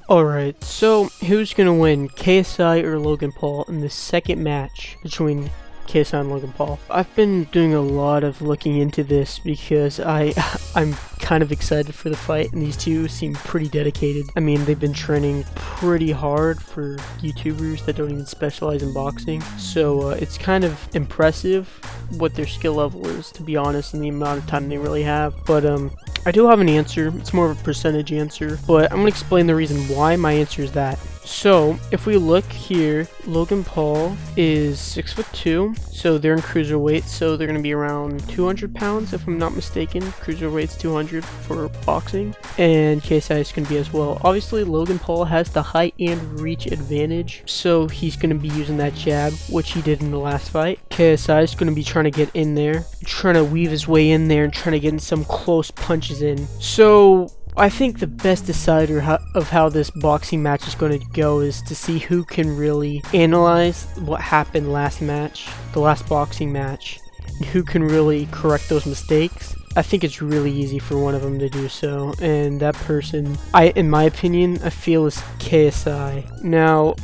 Alright, so who's gonna win, KSI or Logan Paul in the second match between KSI and Logan Paul? I've been doing a lot of looking into this because I'm kind of excited for the fight, and these two seem pretty dedicated. I mean, they've been training pretty hard for YouTubers that don't even specialize in boxing, so it's kind of impressive what their skill level is, to be honest, and the amount of time they really have. But I do have an answer. It's more of a percentage answer, but I'm going to explain the reason why my answer is that. So, if we look here, Logan Paul is 6'2", so they're in cruiserweight, so they're going to be around 200 pounds, if I'm not mistaken. Cruiserweight's 200 for boxing, and KSI is going to be as well. Obviously, Logan Paul has the height and reach advantage, so he's going to be using that jab, which he did in the last fight. KSI is going to be trying to get in there, trying to weave his way in there, and trying to get in some close punches in. So, I think the best decider of how this boxing match is going to go is to see who can really analyze what happened last match, the last boxing match, and who can really correct those mistakes. I think it's really easy for one of them to do so, and that person, in my opinion, I feel is KSI. Now,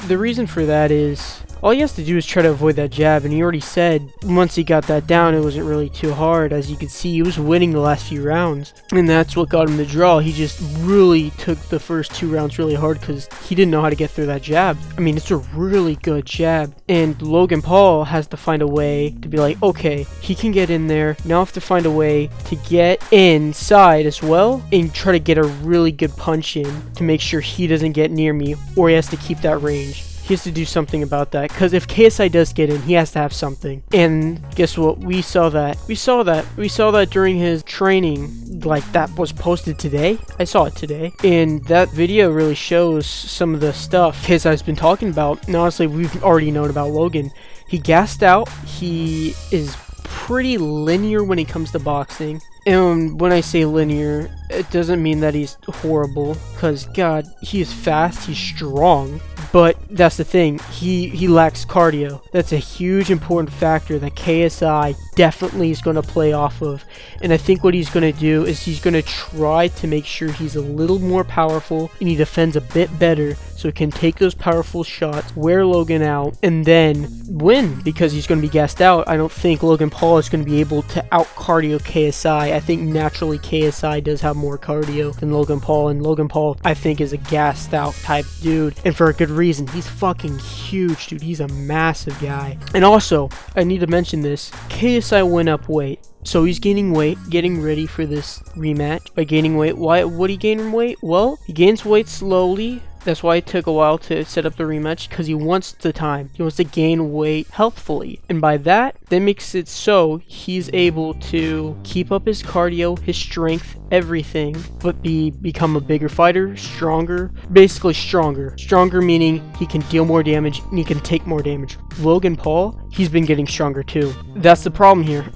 the reason for that is, all he has to do is try to avoid that jab, and he already said once he got that down, it wasn't really too hard. As you can see, he was winning the last few rounds, and that's what got him the draw. He just really took the first 2 rounds really hard because he didn't know how to get through that jab. I mean, it's a really good jab, and Logan Paul has to find a way to be like, okay, he can get in there. Now I have to find a way to get inside as well and try to get a really good punch in to make sure he doesn't get near me, or he has to keep that range. He has to do something about that, because if KSI does get in, he has to have something. And guess what? We saw that during his training. Like, that was posted today. I saw it today, and that video really shows some of the stuff KSI's been talking about. And honestly, we've already known about Logan. He gassed out. He is pretty linear when it comes to boxing. And when I say linear, it doesn't mean that he's horrible, because God, he is fast, he's strong, but that's the thing, he lacks cardio. That's a huge important factor that KSI definitely is going to play off of. And I think what he's going to do is he's going to try to make sure he's a little more powerful and he defends a bit better, so he can take those powerful shots, wear Logan out, and then win, because he's going to be gassed out. I don't think Logan Paul is going to be able to out cardio KSI. I think naturally KSI does have more cardio than Logan Paul, and Logan Paul, I think, is a gassed out type dude, and for a good reason. He's fucking huge, dude. He's a massive guy. And also, I need to mention this, KSI went up weight. So he's gaining weight, getting ready for this rematch by gaining weight. Why would he gain weight? Well, he gains weight slowly. That's why it took a while to set up the rematch, because he wants the time. He wants to gain weight healthfully. And by that makes it so he's able to keep up his cardio, his strength, everything, but become a bigger fighter, stronger. Basically stronger. Stronger meaning he can deal more damage and he can take more damage. Logan Paul, he's been getting stronger too. That's the problem here.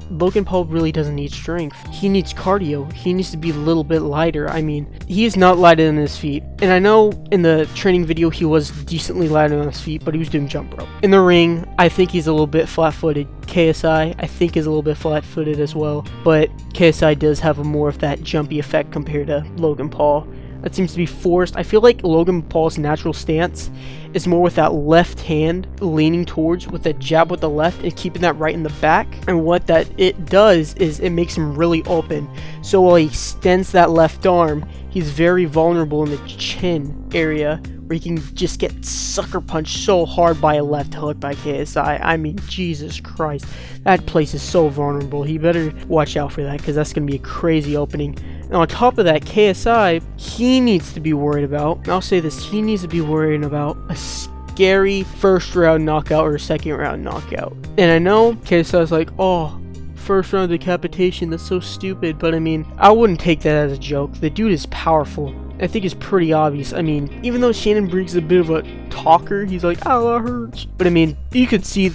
Logan Paul really doesn't need strength. He needs cardio. He needs to be a little bit lighter. I mean, he is not light on his feet. And I know in the training video he was decently light on his feet, but he was doing jump rope. In the ring, I think he's a little bit flat-footed. KSI, I think, is a little bit flat-footed as well, but KSI does have a more of that jumpy effect compared to Logan Paul. That seems to be forced. I feel like Logan Paul's natural stance is more with that left hand leaning towards, with that jab with the left and keeping that right in the back. And what that it does is it makes him really open. So while he extends that left arm, he's very vulnerable in the chin area, where he can just get sucker punched so hard by a left hook by KSI. I mean, Jesus Christ. That place is so vulnerable. He better watch out for that, because that's going to be a crazy opening. And on top of that, KSI, he needs to be worried about, and I'll say this, he needs to be worried about a scary first round knockout or a second round knockout. And I know KSI's like, oh, first round decapitation, that's so stupid, but I mean, I wouldn't take that as a joke. The dude is powerful. I think it's pretty obvious. I mean, even though Shannon Briggs is a bit of a talker, he's like, oh, that hurts. But I mean, you could see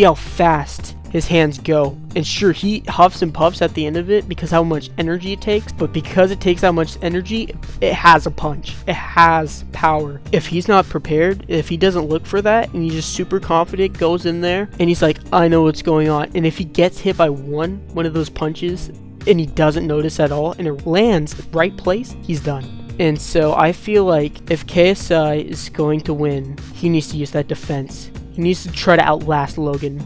how fast his hands go. And sure, he huffs and puffs at the end of it because how much energy it takes, but because it takes that much energy, it has a punch. It has power. If he's not prepared, if he doesn't look for that, and he's just super confident, goes in there, and he's like, I know what's going on. And if he gets hit by one of those punches, and he doesn't notice at all, and it lands right place, he's done. And so I feel like if KSI is going to win, he needs to use that defense. He needs to try to outlast Logan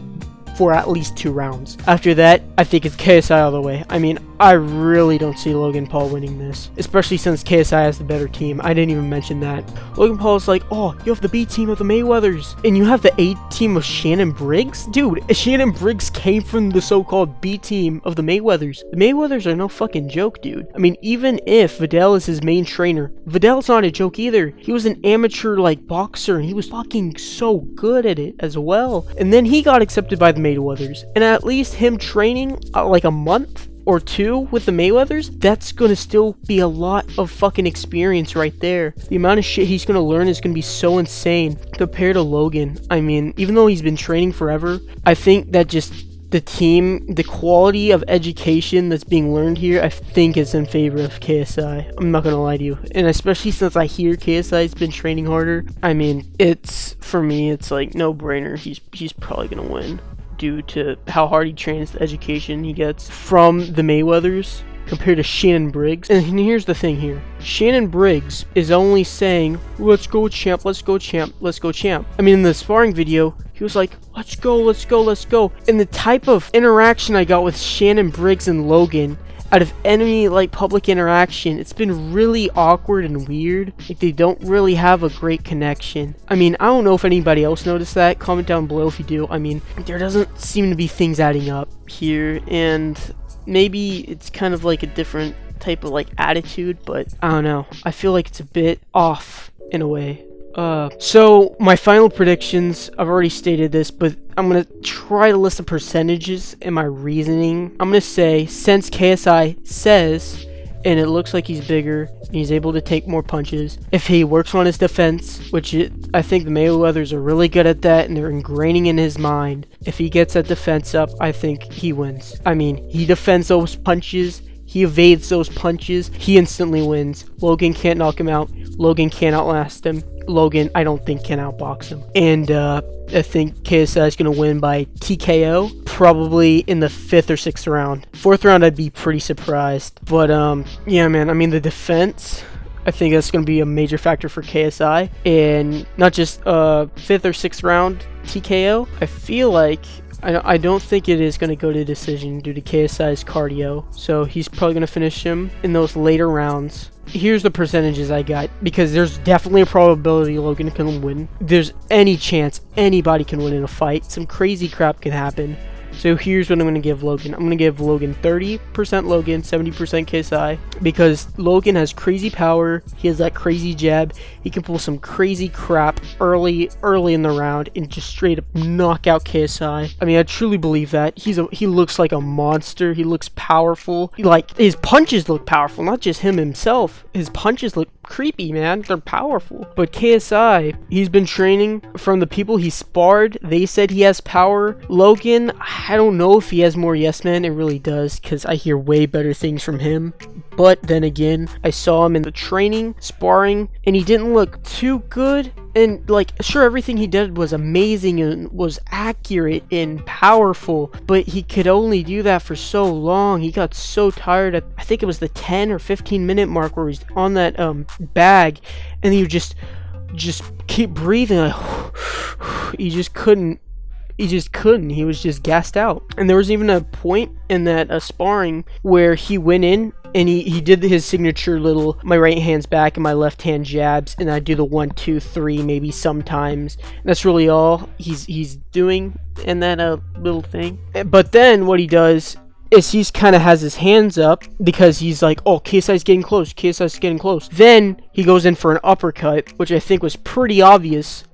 for at least 2 rounds. After that, I think it's KSI all the way. I mean, I really don't see Logan Paul winning this, especially since KSI has the better team. I didn't even mention that. Logan Paul is like, oh, you have the B team of the Mayweathers, and you have the A team of Shannon Briggs? Dude, Shannon Briggs came from the so-called B team of the Mayweathers. The Mayweathers are no fucking joke, dude. I mean, even if Vidal is his main trainer, Vidal's not a joke either. He was an amateur, like, boxer, and he was fucking so good at it as well. And then he got accepted by the Mayweathers, and at least him training like a month or 2 with the Mayweathers, that's gonna still be a lot of fucking experience right there. The amount of shit he's gonna learn is gonna be so insane compared to Logan. I mean, even though he's been training forever, I think that just the team, the quality of education that's being learned here, I think is in favor of KSI. I'm not gonna lie to you. And especially since I hear KSI's been training harder, I mean, it's, for me, it's like no brainer. He's probably gonna win due to how hard he trains, the education he gets from the Mayweathers compared to Shannon Briggs. And here's the thing here. Shannon Briggs is only saying, let's go champ, let's go champ, let's go champ. I mean, in the sparring video, he was like, let's go, let's go, let's go. And the type of interaction I got with Shannon Briggs and Logan, out of any like public interaction, it's been really awkward and weird. Like, they don't really have a great connection. I mean, I don't know if anybody else noticed that. Comment down below if you do. I mean, there doesn't seem to be things adding up here, and maybe it's kind of like a different type of like attitude, but I don't know. I feel like it's a bit off in a way. So my final predictions, I've already stated this, but I'm gonna try to list the percentages and my reasoning. I'm gonna say, since KSI says, and it looks like he's bigger and he's able to take more punches, if he works on his defense, which I think the Mayweathers are really good at that and they're ingraining in his mind, if he gets that defense up, I think he wins. I mean, he defends those punches, he evades those punches, he instantly wins. Logan can't knock him out. Logan can't outlast him. Logan, I don't think, can outbox him. And I think KSI is going to win by TKO, probably in the 5th or 6th round. 4th round, I'd be pretty surprised. But yeah, man, I mean, the defense, I think that's going to be a major factor for KSI. And not just 5th or 6th round TKO. I feel like I don't think it is going to go to decision due to KSI's cardio. So he's probably going to finish him in those later rounds. Here's the percentages I got, because there's definitely a probability Logan can win. There's any chance anybody can win in a fight. Some crazy crap can happen. So here's what I'm going to give Logan. I'm going to give Logan 30% Logan, 70% KSI, because Logan has crazy power. He has that crazy jab. He can pull some crazy crap early in the round and just straight up knock out KSI. I mean, I truly believe that. He looks like a monster. He looks powerful. Like, his punches look powerful, not just him himself. His punches look creepy, man. They're powerful. But KSI, he's been training. From the people he sparred, they said he has power. Logan, I don't know if he has more yes man. It really does, because I hear way better things from him. But then again, I saw him in the training, sparring, and he didn't look too good. And like, sure, everything he did was amazing and was accurate and powerful, but he could only do that for so long. He got so tired at, I think it was the 10 or 15 minute mark, where he's on that bag, and he would just keep breathing like he just couldn't. He was just gassed out. And there was even a point in that sparring where he went in and he did his signature little, my right hand's back and my left hand jabs, and I do the 1, 2, 3 maybe sometimes. And that's really all he's doing in that little thing. But then what he does is he's kind of has his hands up, because he's like, oh, KSI's getting close, KSI's getting close. Then he goes in for an uppercut, which I think was pretty obvious.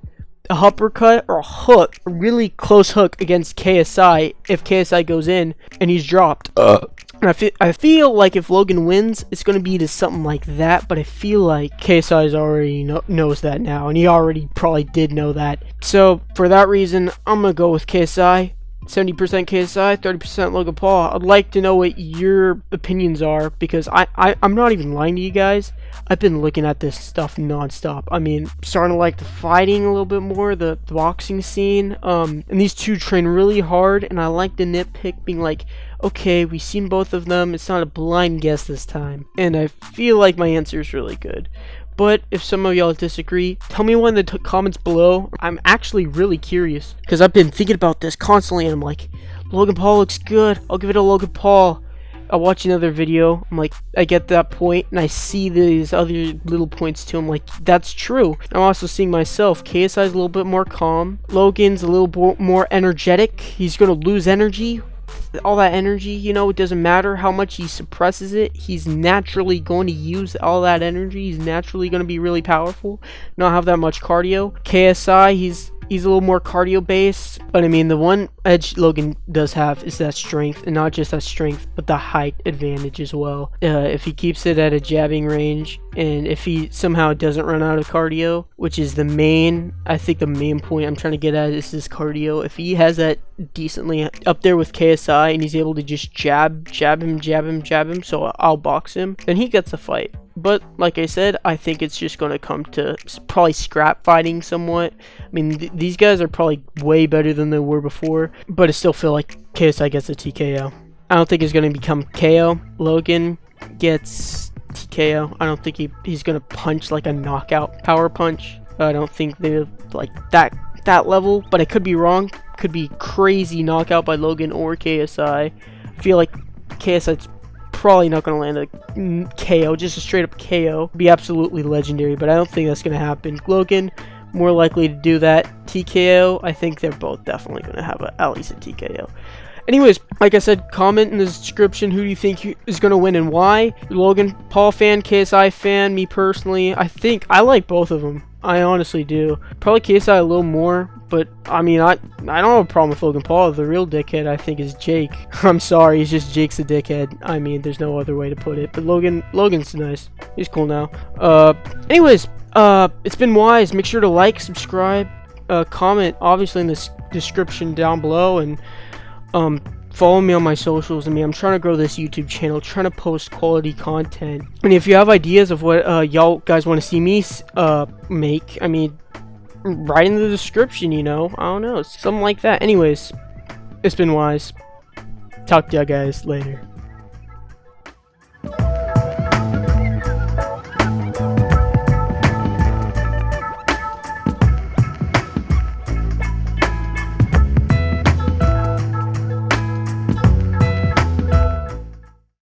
A uppercut or a hook, a really close hook against KSI, if KSI goes in and he's dropped. And I feel like if Logan wins, it's going to be to something like that, but I feel like KSI already knows that now, and he already probably did know that. So for that reason, I'm going to go with KSI. 70% KSI, 30% Logan Paul. I'd like to know what your opinions are, because I'm not even lying to you guys. I've been looking at this stuff nonstop. I mean, starting to like the fighting a little bit more, the boxing scene. And these two train really hard, and I like the nitpick being like, okay, we've seen both of them. It's not a blind guess this time. And I feel like my answer is really good. But if some of y'all disagree, tell me in the comments below. I'm actually really curious because I've been thinking about this constantly and I'm like, Logan Paul looks good. I'll give it a Logan Paul. I'll watch another video. I'm like, I get that point and I see these other little points too. I'm like, that's true. I'm also seeing myself. KSI is a little bit more calm. Logan's a little more energetic. He's going to lose energy. All that energy, you know, it doesn't matter how much he suppresses it. He's naturally going to use all that energy. He's naturally going to be really powerful, not have that much cardio. KSI, he's a little more cardio based, but I mean, the one edge Logan does have is that strength, and not just that strength, but the height advantage as well. If he keeps it at a jabbing range, and if he somehow doesn't run out of cardio, which is I think the main point I'm trying to get at is his cardio. If he has that decently up there with KSI, and he's able to just jab him, so I'll box him, then he gets a fight. But like I said, I think it's just going to come to probably scrap fighting somewhat. I mean, these guys are probably way better than they were before, but I still feel like KSI gets a TKO. I don't think it's going to become KO. Logan gets TKO. I don't think he's going to punch like a knockout power punch. I don't think they're like that level, but I could be wrong. Could be crazy knockout by Logan or KSI. I feel like KSI's probably not going to land a KO, just a straight up KO. Be absolutely legendary, but I don't think that's going to happen. Logan, more likely to do that. TKO, I think they're both definitely going to have at least a TKO. Anyways, like I said, comment in the description who do you think is going to win and why. Logan Paul fan, KSI fan, me personally, I think I like both of them. I honestly do. Probably KSI a little more, but I mean, I don't have a problem with Logan Paul. The real dickhead, I think, is Jake. I'm sorry, it's just Jake's a dickhead. I mean, there's no other way to put it. But Logan's nice. He's cool now. Anyways, it's been Wise. Make sure to like, subscribe, comment, obviously in the description down below, and follow me on my socials. I mean, I'm trying to grow this YouTube channel, trying to post quality content. And if you have ideas of what y'all guys want to see me make, I mean, write in the description, you know. I don't know, something like that. Anyways, it's been Wise. Talk to y'all guys later.